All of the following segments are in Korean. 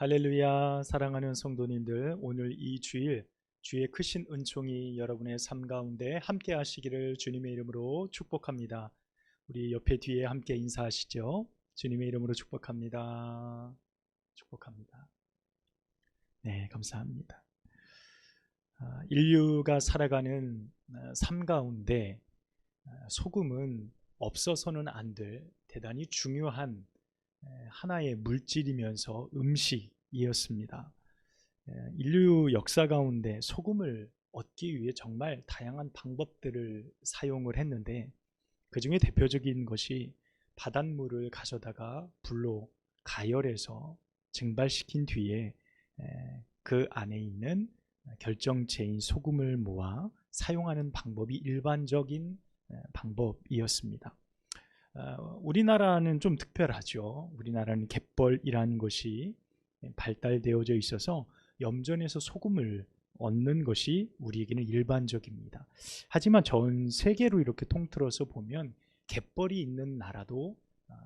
할렐루야. 사랑하는 성도님들, 오늘 이 주일 주의 크신 은총이 여러분의 삶 가운데 함께 하시기를 주님의 이름으로 축복합니다. 우리 옆에 뒤에 함께 인사하시죠. 주님의 이름으로 축복합니다. 축복합니다. 네, 감사합니다. 인류가 살아가는 삶 가운데 소금은 없어서는 안 될 대단히 중요한 하나의 물질이면서 음식이었습니다. 인류 역사 가운데 소금을 얻기 위해 정말 다양한 방법들을 사용을 했는데, 그 중에 대표적인 것이 바닷물을 가져다가 불로 가열해서 증발시킨 뒤에 그 안에 있는 결정체인 소금을 모아 사용하는 방법이 일반적인 방법이었습니다. 우리나라는 좀 특별하죠. 우리나라는 갯벌이라는 것이 발달되어져 있어서 염전에서 소금을 얻는 것이 우리에게는 일반적입니다. 하지만 전 세계로 이렇게 통틀어서 보면 갯벌이 있는 나라도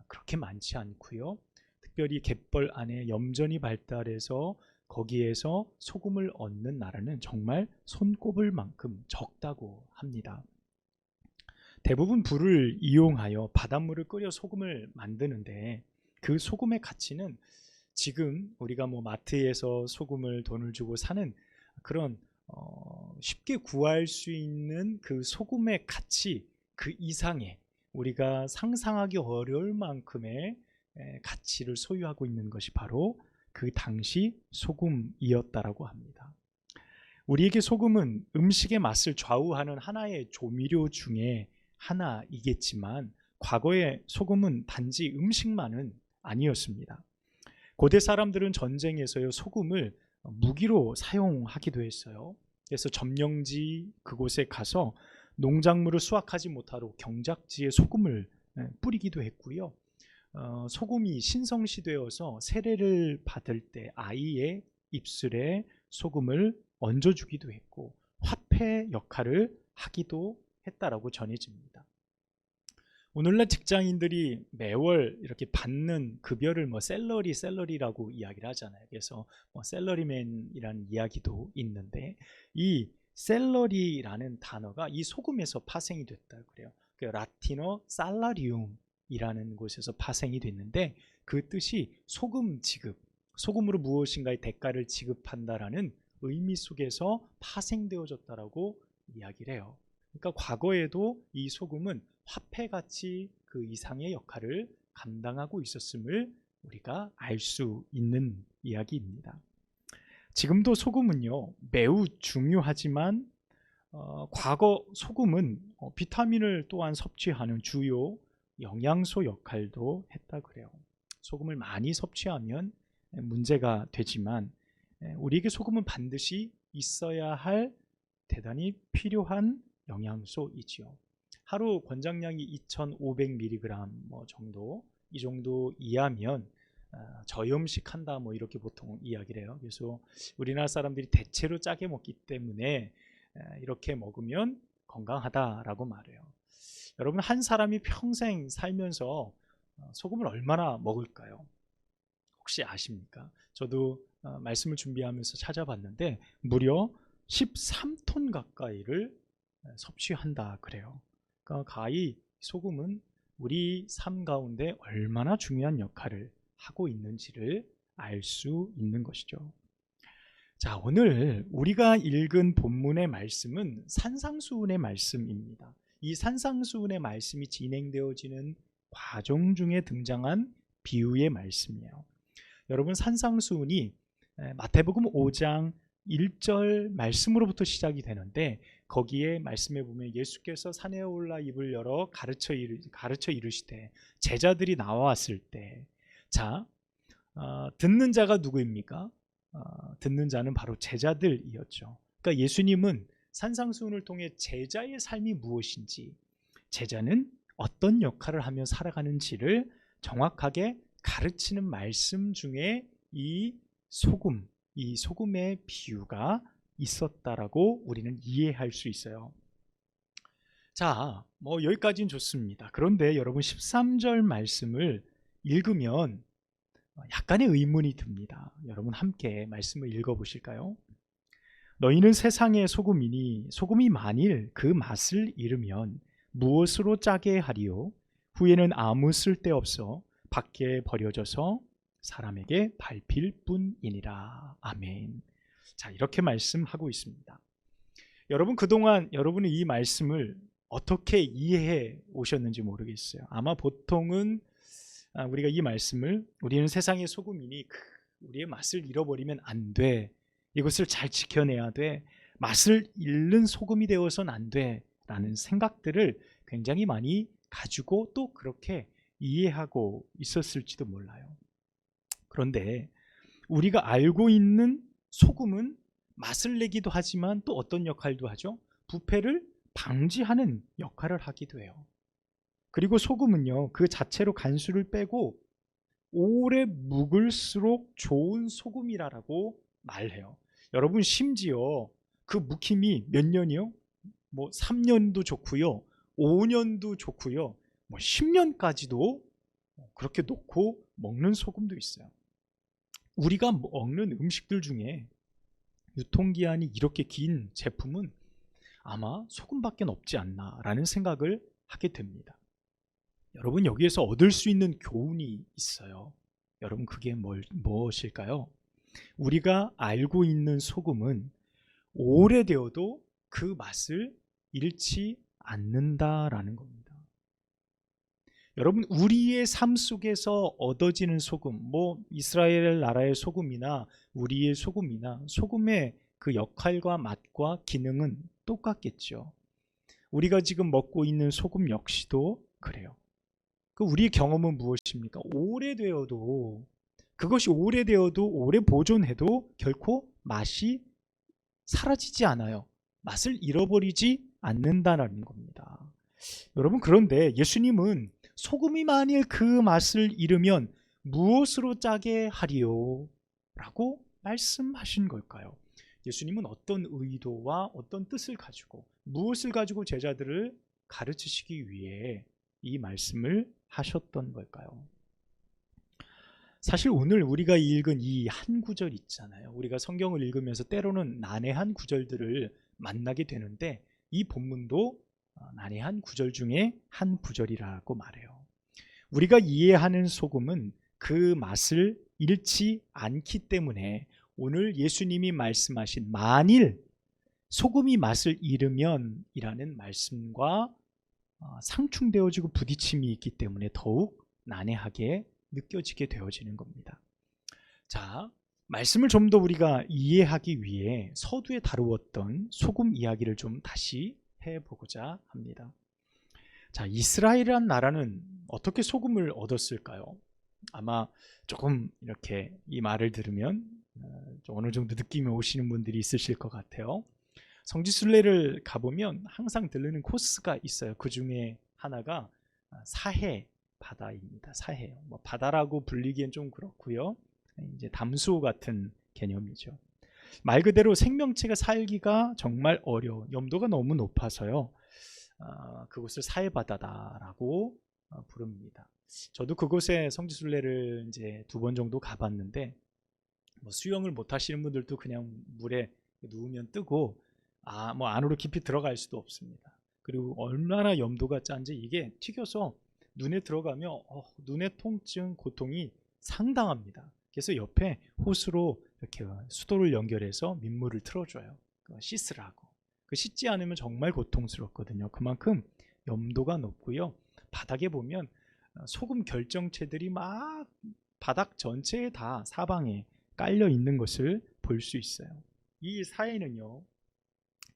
그렇게 많지 않고요. 특별히 갯벌 안에 염전이 발달해서 거기에서 소금을 얻는 나라는 정말 손꼽을 만큼 적다고 합니다. 대부분 불을 이용하여 바닷물을 끓여 소금을 만드는데, 그 소금의 가치는 지금 우리가 마트에서 소금을 돈을 주고 사는 그런 쉽게 구할 수 있는 그 소금의 가치 그 이상의, 우리가 상상하기 어려울 만큼의 가치를 소유하고 있는 것이 바로 그 당시 소금이었다라고 합니다. 우리에게 소금은 음식의 맛을 좌우하는 하나의 조미료 중에 하나이겠지만, 과거에 소금은 단지 음식만은 아니었습니다. 고대 사람들은 전쟁에서요 소금을 무기로 사용하기도 했어요. 그래서 점령지 그곳에 가서 농작물을 수확하지 못하도록 경작지에 소금을 뿌리기도 했고요. 소금이 신성시되어서 세례를 받을 때 아이의 입술에 소금을 얹어주기도 했고, 화폐 역할을 하기도 했다라고 전해집니다. 오늘날 직장인들이 매월 이렇게 받는 급여를 샐러리라고 이야기를 하잖아요. 그래서 샐러리맨이라는 이야기도 있는데, 이 샐러리라는 단어가 이 소금에서 파생이 됐다고 그래요. 라틴어 살라리움이라는 곳에서 파생이 됐는데, 그 뜻이 소금 지급, 소금으로 무엇인가의 대가를 지급한다라는 의미 속에서 파생되어졌다라고 이야기를 해요. 그러니까 과거에도 이 소금은 화폐같이 그 이상의 역할을 감당하고 있었음을 우리가 알 수 있는 이야기입니다. 지금도 소금은요 매우 중요하지만, 과거 소금은 비타민을 또한 섭취하는 주요 영양소 역할도 했다 그래요. 소금을 많이 섭취하면 문제가 되지만, 우리에게 소금은 반드시 있어야 할 대단히 필요한 영양소이지요. 하루 권장량이 2,500mg 정도, 이 정도 이하면 저염식한다 이렇게 보통 이야기를 해요. 그래서 우리나라 사람들이 대체로 짜게 먹기 때문에 이렇게 먹으면 건강하다라고 말해요. 여러분, 한 사람이 평생 살면서 소금을 얼마나 먹을까요? 혹시 아십니까? 저도 말씀을 준비하면서 찾아봤는데 무려 13톤 가까이를 섭취한다 그래요. 그러니까 가히 소금은 우리 삶 가운데 얼마나 중요한 역할을 하고 있는지를 알 수 있는 것이죠. 자, 오늘 우리가 읽은 본문의 말씀은 산상수훈의 말씀입니다. 이 산상수훈의 말씀이 진행되어지는 과정 중에 등장한 비유의 말씀이에요. 여러분, 산상수훈이 마태복음 5장 1절 말씀으로부터 시작이 되는데, 거기에 말씀해 보면 예수께서 산에 올라 입을 열어 가르쳐 이르시되 제자들이 나왔을 때, 자, 듣는 자가 누구입니까? 듣는 자는 바로 제자들이었죠. 그러니까 예수님은 산상수훈을 통해 제자의 삶이 무엇인지, 제자는 어떤 역할을 하며 살아가는지를 정확하게 가르치는 말씀 중에 이 소금의 비유가 있었다라고 우리는 이해할 수 있어요. 자, 여기까지는 좋습니다. 그런데 여러분, 13절 말씀을 읽으면 약간의 의문이 듭니다. 여러분 함께 말씀을 읽어보실까요? 너희는 세상의 소금이니 소금이 만일 그 맛을 잃으면 무엇으로 짜게 하리요? 후에는 아무 쓸데없어 밖에 버려져서 사람에게 밟힐 뿐이니라. 아멘. 자, 이렇게 말씀하고 있습니다. 여러분, 그동안 여러분이 이 말씀을 어떻게 이해해 오셨는지 모르겠어요. 아마 보통은 우리가 이 말씀을 우리는 세상의 소금이니 우리의 맛을 잃어버리면 안 돼. 이것을 잘 지켜내야 돼. 맛을 잃는 소금이 되어서는 안 돼. 라는 생각들을 굉장히 많이 가지고 또 그렇게 이해하고 있었을지도 몰라요. 그런데 우리가 알고 있는 소금은 맛을 내기도 하지만 또 어떤 역할도 하죠? 부패를 방지하는 역할을 하기도 해요. 그리고 소금은요, 그 자체로 간수를 빼고 오래 묵을수록 좋은 소금이라고 말해요. 여러분, 심지어 그 묵힘이 몇 년이요? 뭐 3년도 좋고요, 5년도 좋고요, 뭐 10년까지도 그렇게 놓고 먹는 소금도 있어요. 우리가 먹는 음식들 중에 유통기한이 이렇게 긴 제품은 아마 소금밖에 없지 않나 라는 생각을 하게 됩니다. 여러분, 여기에서 얻을 수 있는 교훈이 있어요. 여러분, 그게 무엇일까요? 우리가 알고 있는 소금은 오래되어도 그 맛을 잃지 않는다라는 겁니다. 여러분, 우리의 삶 속에서 얻어지는 소금, 뭐 이스라엘 나라의 소금이나 우리의 소금이나 소금의 그 역할과 맛과 기능은 똑같겠죠. 우리가 지금 먹고 있는 소금 역시도 그래요. 그 우리의 경험은 무엇입니까? 오래되어도, 그것이 오래되어도 오래 보존해도 결코 맛이 사라지지 않아요. 맛을 잃어버리지 않는다는 겁니다. 여러분, 그런데 예수님은 소금이 만일 그 맛을 잃으면 무엇으로 짜게 하리요? 라고 말씀하신 걸까요? 예수님은 어떤 의도와 어떤 뜻을 가지고 무엇을 가지고 제자들을 가르치시기 위해 이 말씀을 하셨던 걸까요? 사실 오늘 우리가 읽은 이 한 구절 있잖아요. 우리가 성경을 읽으면서 때로는 난해한 구절들을 만나게 되는데 이 본문도 난해한 구절 중에 한 구절이라고 말해요. 우리가 이해하는 소금은 그 맛을 잃지 않기 때문에 오늘 예수님이 말씀하신 만일 소금이 맛을 잃으면 이라는 말씀과 상충되어지고 부딪힘이 있기 때문에 더욱 난해하게 느껴지게 되어지는 겁니다. 자, 말씀을 좀 더 우리가 이해하기 위해 서두에 다루었던 소금 이야기를 좀 다시 해보고자 합니다. 자, 이스라엘이란 나라는 어떻게 소금을 얻었을까요? 아마 조금 이렇게 이 말을 들으면 어느 정도 느낌이 오시는 분들이 있으실 것 같아요. 성지순례를 가보면 항상 들르는 코스가 있어요. 그 중에 하나가 사해 바다입니다. 사해. 뭐 바다라고 불리기엔 좀 그렇고요. 이제 담수 같은 개념이죠. 말 그대로 생명체가 살기가 정말 어려워. 염도가 너무 높아서요. 그곳을 사해바다다라고 부릅니다. 저도 그곳에 성지순례를 이제 2번 정도 가봤는데 뭐 수영을 못 하시는 분들도 그냥 물에 누우면 뜨고 뭐 안으로 깊이 들어갈 수도 없습니다. 그리고 얼마나 염도가 짠지 이게 튀겨서 눈에 들어가면 눈의 통증, 고통이 상당합니다. 그래서 옆에 호스로 이렇게 수도를 연결해서 민물을 틀어줘요. 씻으라고. 씻지 않으면 정말 고통스럽거든요. 그만큼 염도가 높고요. 바닥에 보면 소금 결정체들이 막 바닥 전체에 다 사방에 깔려 있는 것을 볼 수 있어요. 이 사해는요,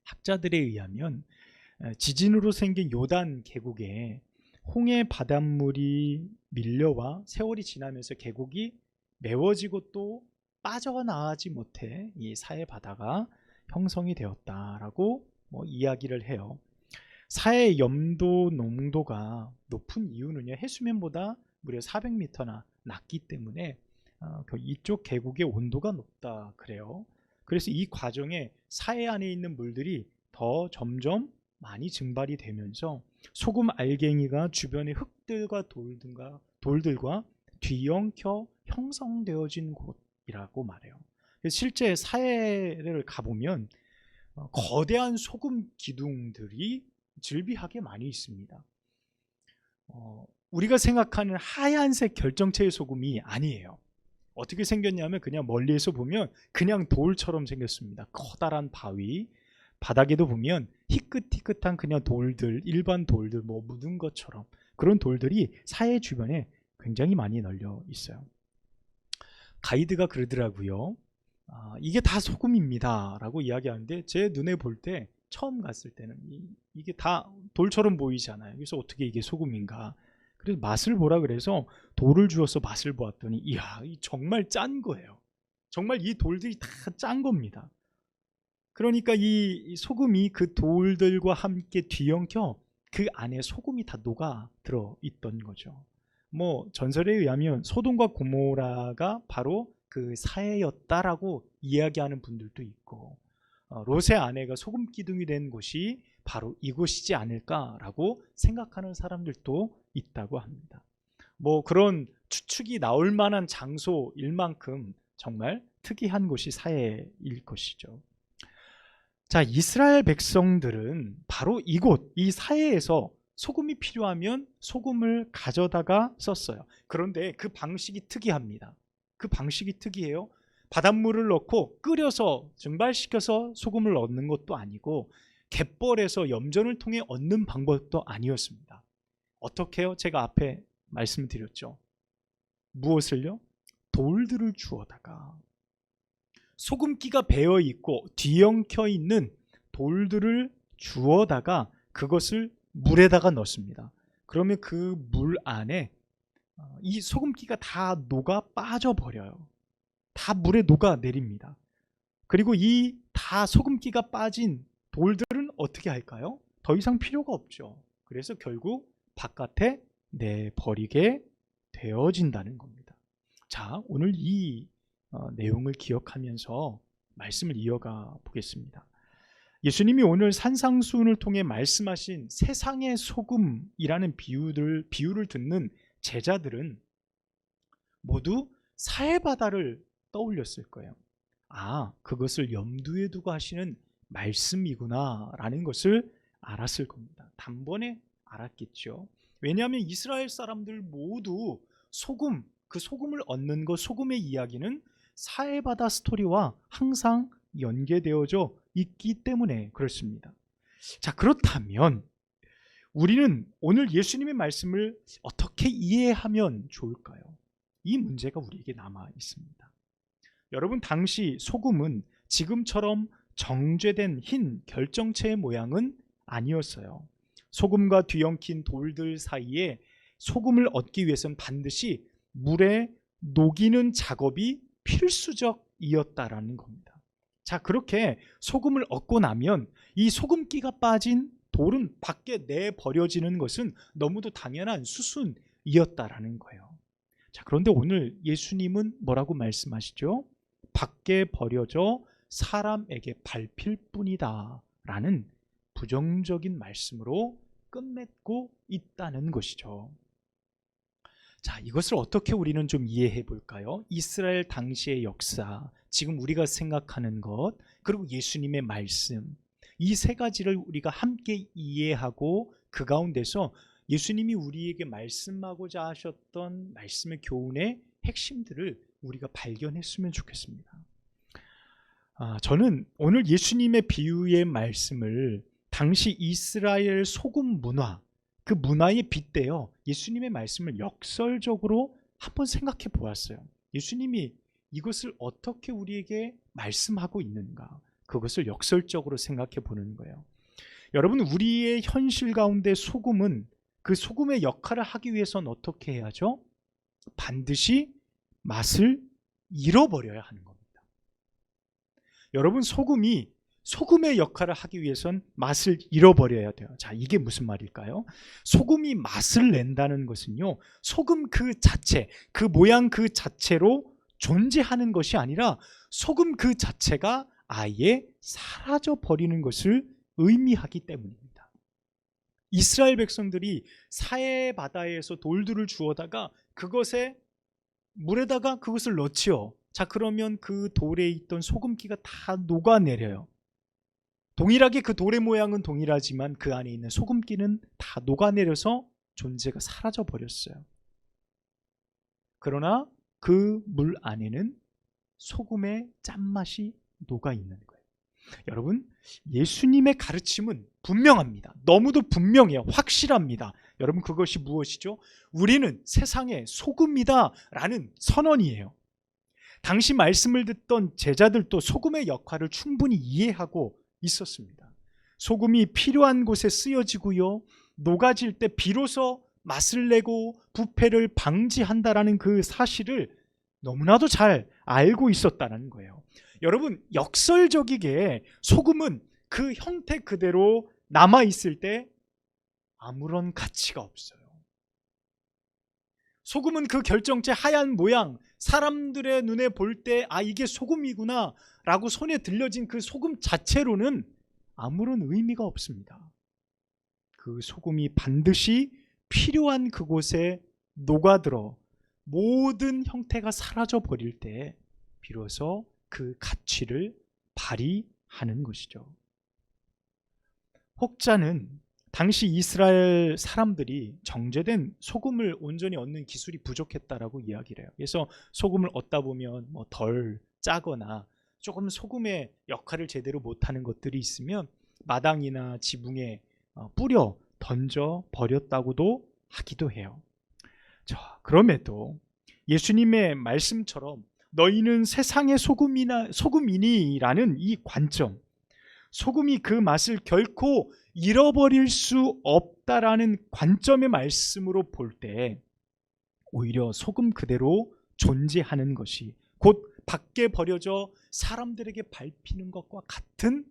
학자들에 의하면 지진으로 생긴 요단 계곡에 홍해 바닷물이 밀려와 세월이 지나면서 계곡이 메워지고 또 빠져나가지 못해 이 사해 바다가 형성이 되었다라고 이야기를 해요. 사해 염도 농도가 높은 이유는요, 해수면보다 무려 400m나 낮기 때문에 이쪽 계곡의 온도가 높다 그래요. 그래서 이 과정에 사해 안에 있는 물들이 더 점점 많이 증발이 되면서 소금 알갱이가 주변의 흙들과 돌들과 뒤엉켜 형성되어진 곳이라고 말해요. 실제 사해를 가보면 거대한 소금 기둥들이 즐비하게 많이 있습니다. 우리가 생각하는 하얀색 결정체의 소금이 아니에요. 어떻게 생겼냐면 그냥 멀리에서 보면 그냥 돌처럼 생겼습니다. 커다란 바위, 바닥에도 보면 희끗희끗한 그냥 돌들, 일반 돌들 묻은 것처럼 그런 돌들이 사해 주변에 굉장히 많이 널려 있어요. 가이드가 그러더라고요. 이게 다 소금입니다 라고 이야기하는데 제 눈에 볼 때 처음 갔을 때는 이게 다 돌처럼 보이잖아요. 그래서 어떻게 이게 소금인가. 그래서 맛을 보라 그래서 돌을 주어서 맛을 보았더니 이야, 정말 짠 거예요. 정말 이 돌들이 다 짠 겁니다. 그러니까 이 소금이 그 돌들과 함께 뒤엉켜 그 안에 소금이 다 녹아 들어 있던 거죠. 전설에 의하면 소돔과 고모라가 바로 그 사해였다라고 이야기하는 분들도 있고, 롯의 아내가 소금 기둥이 된 곳이 바로 이곳이지 않을까라고 생각하는 사람들도 있다고 합니다. 그런 추측이 나올 만한 장소일 만큼 정말 특이한 곳이 사해일 것이죠. 자, 이스라엘 백성들은 바로 이곳, 이 사해에서 소금이 필요하면 소금을 가져다가 썼어요. 그런데 그 방식이 특이합니다. 그 방식이 특이해요. 바닷물을 넣고 끓여서 증발시켜서 소금을 얻는 것도 아니고 갯벌에서 염전을 통해 얻는 방법도 아니었습니다. 어떻게 해요? 제가 앞에 말씀드렸죠. 무엇을요? 돌들을 주워다가 소금기가 배어 있고 뒤엉켜 있는 돌들을 주워다가 그것을 물에다가 넣습니다. 그러면 그 물 안에 이 소금기가 다 녹아 빠져버려요. 다 물에 녹아 내립니다. 그리고 이 다 소금기가 빠진 돌들은 어떻게 할까요? 더 이상 필요가 없죠. 그래서 결국 바깥에 내버리게 되어진다는 겁니다. 자, 오늘 이 내용을 기억하면서 말씀을 이어가 보겠습니다. 예수님이 오늘 산상수훈을 통해 말씀하신 세상의 소금이라는 비유를 듣는 제자들은 모두 사해바다를 떠올렸을 거예요. 그것을 염두에 두고 하시는 말씀이구나 라는 것을 알았을 겁니다. 단번에 알았겠죠. 왜냐하면 이스라엘 사람들 모두 그 소금을 얻는 것, 소금의 이야기는 사해바다 스토리와 항상 연계되어져 있기 때문에 그렇습니다. 자, 그렇다면 우리는 오늘 예수님의 말씀을 어떻게 이해하면 좋을까요? 이 문제가 우리에게 남아 있습니다. 여러분, 당시 소금은 지금처럼 정제된 흰 결정체의 모양은 아니었어요. 소금과 뒤엉킨 돌들 사이에 소금을 얻기 위해서는 반드시 물에 녹이는 작업이 필수적이었다라는 겁니다. 자, 그렇게 소금을 얻고 나면 이 소금기가 빠진 돌은 밖에 내버려지는 것은 너무도 당연한 수순이었다라는 거예요. 자, 그런데 오늘 예수님은 뭐라고 말씀하시죠? 밖에 버려져 사람에게 밟힐 뿐이다 라는 부정적인 말씀으로 끝맺고 있다는 것이죠. 자, 이것을 어떻게 우리는 좀 이해해 볼까요? 이스라엘 당시의 역사, 지금 우리가 생각하는 것, 그리고 예수님의 말씀, 이 세 가지를 우리가 함께 이해하고 그 가운데서 예수님이 우리에게 말씀하고자 하셨던 말씀의 교훈의 핵심들을 우리가 발견했으면 좋겠습니다. 저는 오늘 예수님의 비유의 말씀을 당시 이스라엘 소금 문화, 그 문화에 빗대어 예수님의 말씀을 역설적으로 한번 생각해 보았어요. 예수님이 이것을 어떻게 우리에게 말씀하고 있는가, 그것을 역설적으로 생각해 보는 거예요. 여러분, 우리의 현실 가운데 소금은 그 소금의 역할을 하기 위해서는 어떻게 해야죠? 반드시 맛을 잃어버려야 하는 겁니다. 여러분, 소금의 역할을 하기 위해선 맛을 잃어버려야 돼요. 자, 이게 무슨 말일까요? 소금이 맛을 낸다는 것은요, 소금 그 자체, 그 모양 그 자체로 존재하는 것이 아니라 소금 그 자체가 아예 사라져 버리는 것을 의미하기 때문입니다. 이스라엘 백성들이 사해 바다에서 돌들을 주워다가 그것에 물에다가 그것을 넣지요. 자, 그러면 그 돌에 있던 소금기가 다 녹아내려요. 동일하게 그 돌의 모양은 동일하지만 그 안에 있는 소금기는 다 녹아내려서 존재가 사라져 버렸어요. 그러나 그 물 안에는 소금의 짠맛이 녹아 있는 거예요. 여러분, 예수님의 가르침은 분명합니다. 너무도 분명해요. 확실합니다. 여러분, 그것이 무엇이죠? 우리는 세상의 소금이다 라는 선언이에요. 당시 말씀을 듣던 제자들도 소금의 역할을 충분히 이해하고 있었습니다. 소금이 필요한 곳에 쓰여지고요, 녹아질 때 비로소 맛을 내고 부패를 방지한다라는 그 사실을 너무나도 잘 알고 있었다는 거예요. 여러분, 역설적이게 소금은 그 형태 그대로 남아있을 때 아무런 가치가 없어요. 소금은 그 결정체 하얀 모양, 사람들의 눈에 볼 때 아, 이게 소금이구나 라고 손에 들려진 그 소금 자체로는 아무런 의미가 없습니다. 그 소금이 반드시 필요한 그곳에 녹아들어 모든 형태가 사라져 버릴 때 비로소 그 가치를 발휘하는 것이죠. 혹자는 당시 이스라엘 사람들이 정제된 소금을 온전히 얻는 기술이 부족했다라고 이야기를 해요. 그래서 소금을 얻다 보면 덜 짜거나 조금 소금의 역할을 제대로 못하는 것들이 있으면 마당이나 지붕에 뿌려 던져 버렸다고도 하기도 해요. 자, 그럼에도 예수님의 말씀처럼 너희는 세상의 소금이니라는 이 관점, 소금이 그 맛을 결코 잃어버릴 수 없다라는 관점의 말씀으로 볼 때 오히려 소금 그대로 존재하는 것이 곧 밖에 버려져 사람들에게 밟히는 것과 같은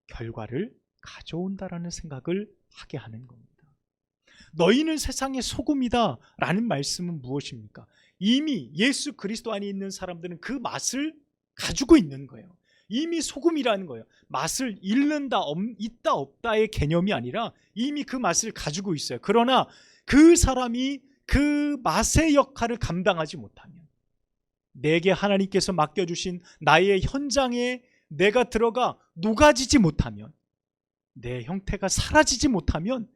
결과를 가져온다라는 생각을 하게 하는 겁니다. 너희는 세상의 소금이다 라는 말씀은 무엇입니까? 이미 예수 그리스도 안에 있는 사람들은 그 맛을 가지고 있는 거예요. 이미 소금이라는 거예요. 맛을 잃는다, 있다, 없다의 개념이 아니라 이미 그 맛을 가지고 있어요. 그러나 그 사람이 그 맛의 역할을 감당하지 못하면, 내게 하나님께서 맡겨주신 나의 현장에 내가 들어가 녹아지지 못하면, 내 형태가 사라지지 못하면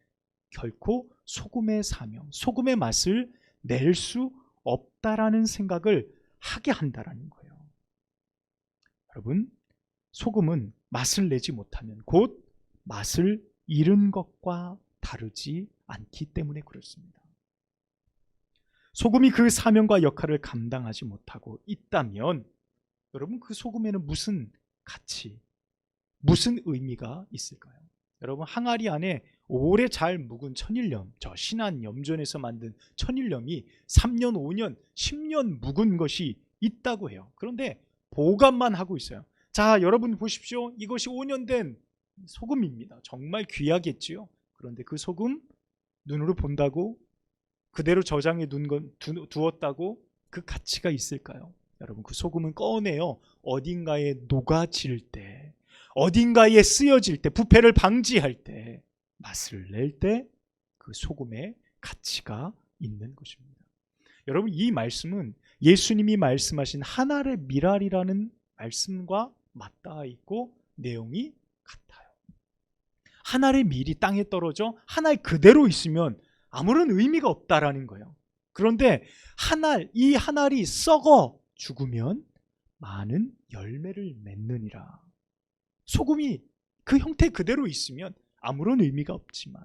결코 소금의 사명, 소금의 맛을 낼 수 없다라는 생각을 하게 한다라는 거예요. 여러분, 소금은 맛을 내지 못하면 곧 맛을 잃은 것과 다르지 않기 때문에 그렇습니다. 소금이 그 사명과 역할을 감당하지 못하고 있다면 여러분, 그 소금에는 무슨 가치, 무슨 의미가 있을까요? 여러분, 항아리 안에 오래 잘 묵은 천일염, 저 신안 염전에서 만든 천일염이 3년, 5년, 10년 묵은 것이 있다고 해요. 그런데 보관만 하고 있어요. 자, 여러분 보십시오. 이것이 5년 된 소금입니다. 정말 귀하겠지요. 그런데 그 소금 눈으로 본다고, 그대로 저장해 두었다고 그 가치가 있을까요? 여러분, 그 소금은 꺼내요 어딘가에 녹아질 때, 어딘가에 쓰여질 때, 부패를 방지할 때, 맛을 낼 때 그 소금의 가치가 있는 것입니다. 여러분, 이 말씀은 예수님이 말씀하신 하늘의 미랄이라는 말씀과 맞닿아 있고 내용이 같아요. 하늘의 밀이 땅에 떨어져 하늘 그대로 있으면 아무런 의미가 없다라는 거예요. 그런데 이 하늘이 썩어 죽으면 많은 열매를 맺느니라. 소금이 그 형태 그대로 있으면 아무런 의미가 없지만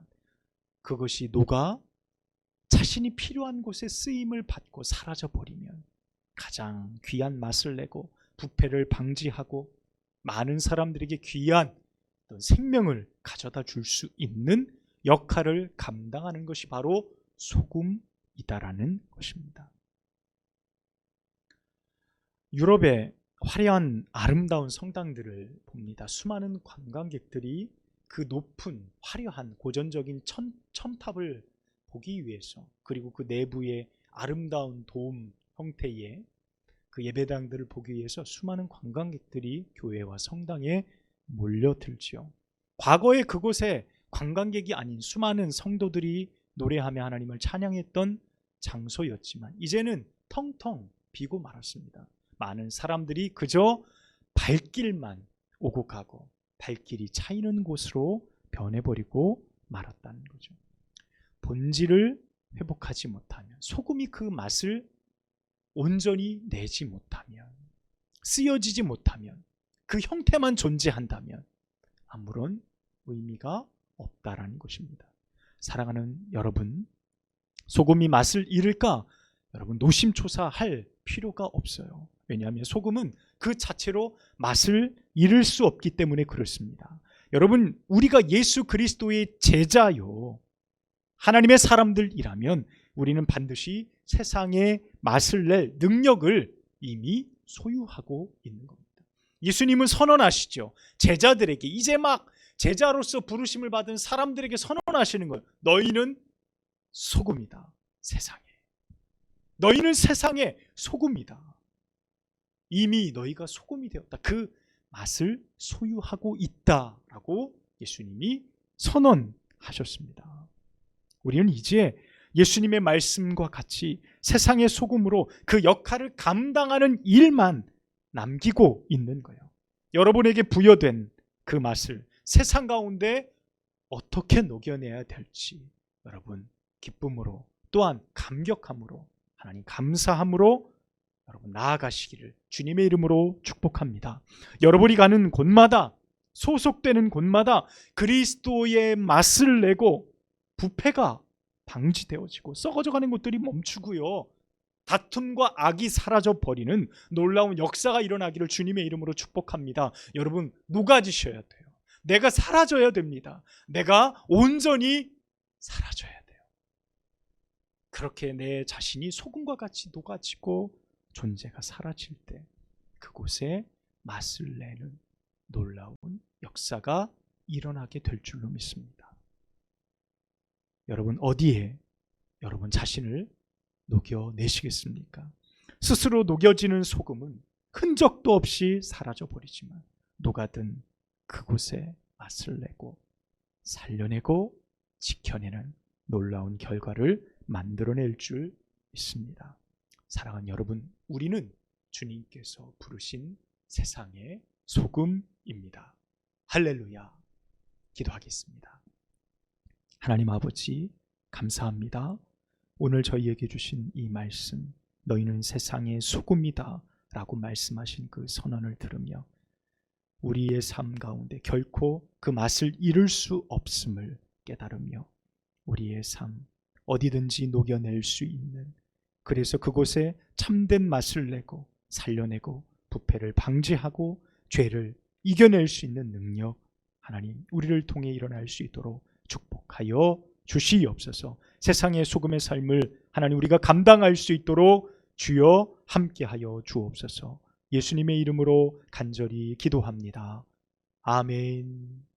그것이 녹아 자신이 필요한 곳에 쓰임을 받고 사라져 버리면 가장 귀한 맛을 내고 부패를 방지하고 많은 사람들에게 귀한 어떤 생명을 가져다 줄 수 있는 역할을 감당하는 것이 바로 소금이다라는 것입니다. 유럽의 화려한 아름다운 성당들을 봅니다. 수많은 관광객들이 그 높은 화려한 고전적인 첨탑을 보기 위해서, 그리고 그 내부의 아름다운 돔 형태의 그 예배당들을 보기 위해서 수많은 관광객들이 교회와 성당에 몰려들지요. 과거에 그곳에 관광객이 아닌 수많은 성도들이 노래하며 하나님을 찬양했던 장소였지만 이제는 텅텅 비고 말았습니다. 많은 사람들이 그저 발길만 오고 가고 발길이 차이는 곳으로 변해버리고 말았다는 거죠. 본질을 회복하지 못하면, 소금이 그 맛을 온전히 내지 못하면, 쓰여지지 못하면, 그 형태만 존재한다면 아무런 의미가 없다라는 것입니다. 사랑하는 여러분, 소금이 맛을 잃을까? 여러분 노심초사할 필요가 없어요. 왜냐하면 소금은 그 자체로 맛을 잃을 수 없기 때문에 그렇습니다. 여러분, 우리가 예수 그리스도의 제자요, 하나님의 사람들이라면 우리는 반드시 세상에 맛을 낼 능력을 이미 소유하고 있는 겁니다. 예수님은 선언하시죠. 제자들에게, 이제 막 제자로서 부르심을 받은 사람들에게 선언하시는 거예요. 너희는 소금이다, 세상에. 너희는 세상의 소금이다. 이미 너희가 소금이 되었다. 그 맛을 소유하고 있다라고 예수님이 선언하셨습니다. 우리는 이제 예수님의 말씀과 같이 세상의 소금으로 그 역할을 감당하는 일만 남기고 있는 거예요. 여러분에게 부여된 그 맛을 세상 가운데 어떻게 녹여내야 될지 여러분 기쁨으로, 또한 감격함으로, 하나님 감사함으로 여러분 나아가시기를 주님의 이름으로 축복합니다. 여러분이 가는 곳마다, 소속되는 곳마다 그리스도의 맛을 내고 부패가 방지되어지고 썩어져가는 것들이 멈추고요, 다툼과 악이 사라져버리는 놀라운 역사가 일어나기를 주님의 이름으로 축복합니다. 여러분 녹아지셔야 돼요. 내가 사라져야 됩니다. 내가 온전히 사라져야 돼요. 그렇게 내 자신이 소금과 같이 녹아지고 존재가 사라질 때 그곳에 맛을 내는 놀라운 역사가 일어나게 될 줄로 믿습니다. 여러분 어디에 여러분 자신을 녹여내시겠습니까? 스스로 녹여지는 소금은 흔적도 없이 사라져 버리지만 녹아든 그곳에 맛을 내고 살려내고 지켜내는 놀라운 결과를 만들어낼 줄 믿습니다. 사랑하는 여러분, 우리는 주님께서 부르신 세상의 소금입니다. 할렐루야. 기도하겠습니다. 하나님 아버지 감사합니다. 오늘 저희에게 주신 이 말씀, 너희는 세상의 소금이다 라고 말씀하신 그 선언을 들으며 우리의 삶 가운데 결코 그 맛을 잃을 수 없음을 깨달으며 우리의 삶 어디든지 녹여낼 수 있는, 그래서 그곳에 참된 맛을 내고 살려내고 부패를 방지하고 죄를 이겨낼 수 있는 능력, 하나님 우리를 통해 일어날 수 있도록 축복하여 주시옵소서. 세상의 소금의 삶을 하나님 우리가 감당할 수 있도록 주여 함께하여 주옵소서. 예수님의 이름으로 간절히 기도합니다. 아멘.